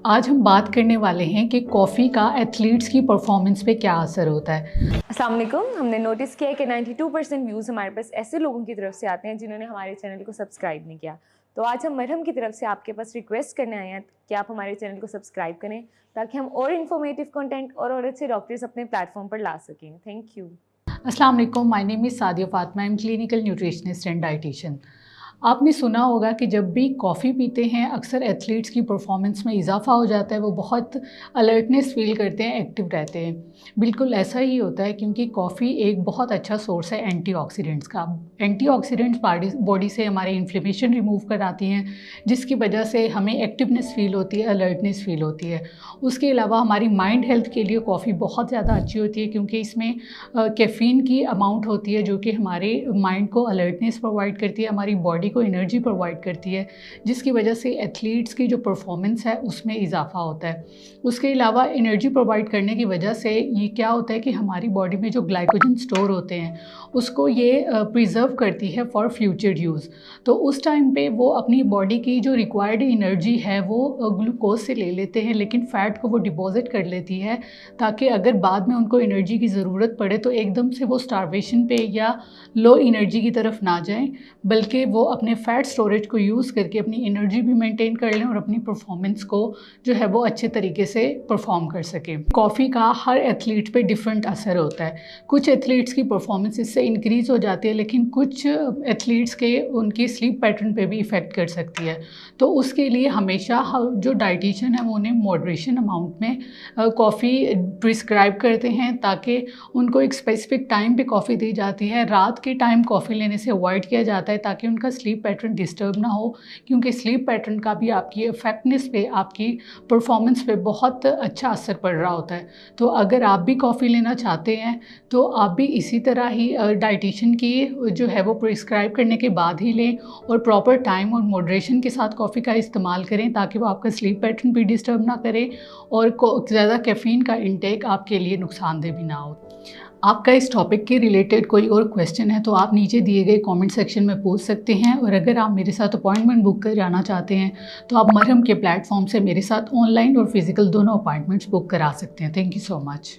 आज हम बात करने वाले हैं कि कॉफ़ी का एथलीट्स की परफॉर्मेंस पे क्या असर होता है। अस्सलाम वालेकुम। हमने नोटिस किया है कि 92% व्यूज़ हमारे पास ऐसे लोगों की तरफ से आते हैं जिन्होंने हमारे चैनल को सब्सक्राइब नहीं किया। तो आज हम मरहम की तरफ से आपके पास रिक्वेस्ट करने आए हैं कि आप हमारे चैनल को सब्सक्राइब करें ताकि हम और इन्फॉर्मेटिव कंटेंट और अच्छे डॉक्टर्स अपने प्लेटफॉर्म पर ला सकें। Thank you. अस्सलाम वालेकुम, my name is Sadia Fatima, I am clinical nutritionist and dietitian. आपने सुना होगा कि जब भी कॉफ़ी पीते हैं अक्सर एथलीट्स की परफॉर्मेंस में इजाफा हो जाता है, वो बहुत अलर्टनेस फील करते हैं, एक्टिव रहते हैं। बिल्कुल ऐसा ही होता है क्योंकि कॉफ़ी एक बहुत अच्छा सोर्स है एंटीऑक्सीडेंट्स का। एंटीऑक्सीडेंट्स बॉडी से हमारे इन्फ्लेमेशन रिमूव कराती हैं, जिसकी वजह से हमें एक्टिवनेस फील होती है, अलर्टनेस फील होती है। उसके अलावा हमारी माइंड हेल्थ के लिए कॉफ़ी बहुत ज़्यादा अच्छी होती है क्योंकि इसमें कैफ़ीन की अमाउंट होती है जो कि हमारे माइंड को अलर्टनेस प्रोवाइड करती है, हमारी बॉडी को एनर्जी प्रोवाइड करती है, जिसकी वजह से एथलीट्स की जो परफॉर्मेंस है उसमें इजाफा होता है। उसके अलावा एनर्जी प्रोवाइड करने की वजह से ये क्या होता है कि हमारी बॉडी में जो ग्लाइकोजन स्टोर होते हैं उसको ये प्रिजर्व करती है फॉर फ्यूचर यूज़। तो उस टाइम पे वो अपनी बॉडी की जो रिक्वायर्ड एनर्जी है वो ग्लूकोज से ले लेते हैं, लेकिन फ़ैट को वो डिपॉजिट कर लेती है ताकि अगर बाद में उनको एनर्जी की ज़रूरत पड़े तो एकदम से वो स्टारवेशन पे या लो एनर्जी की तरफ ना जाएं, बल्कि वो अपने फ़ैट स्टोरेज को यूज़ करके अपनी एनर्जी भी मेंटेन कर लें और अपनी परफॉर्मेंस को जो है वो अच्छे तरीके से परफॉर्म कर सकें। कॉफ़ी का हर एथलीट पे डिफरेंट असर होता है। कुछ एथलीट्स की परफॉर्मेंस इससे इंक्रीज़ हो जाती है, लेकिन कुछ एथलीट्स के उनकी स्लीप पैटर्न पे भी इफ़ेक्ट कर सकती है। तो उसके लिए हमेशा जो डाइटिशियन है वो उन्हें मॉडरेशन अमाउंट में कॉफ़ी प्रिस्क्राइब करते हैं ताकि उनको एक स्पेसिफिक टाइम पे कॉफ़ी दी जाती है। रात के टाइम कॉफ़ी लेने से अवॉइड किया जाता है ताकि उनका स्लीप पैटर्न डिस्टर्ब ना हो, क्योंकि स्लीप पैटर्न का भी आपकी इफेक्टिवनेस पे, आपकी परफॉर्मेंस पे बहुत अच्छा असर पड़ रहा होता है। तो अगर आप भी कॉफ़ी लेना चाहते हैं तो आप भी इसी तरह ही डाइटिशियन की जो है वो प्रिस्क्राइब करने के बाद ही लें और प्रॉपर टाइम और मॉडरेशन के साथ कॉफ़ी का इस्तेमाल करें ताकि वो आपका स्लीप पैटर्न भी डिस्टर्ब ना करे और ज़्यादा कैफ़ीन का इंटेक आपके लिए नुकसानदेह भी ना हो। आपका इस टॉपिक के रिलेटेड कोई और क्वेश्चन है तो आप नीचे दिए गए कमेंट सेक्शन में पूछ सकते हैं, और अगर आप मेरे साथ अपॉइंटमेंट बुक कराना चाहते हैं तो आप मरहम के प्लेटफॉर्म से मेरे साथ ऑनलाइन और फिज़िकल दोनों अपॉइंटमेंट्स बुक करा सकते हैं। Thank you so much.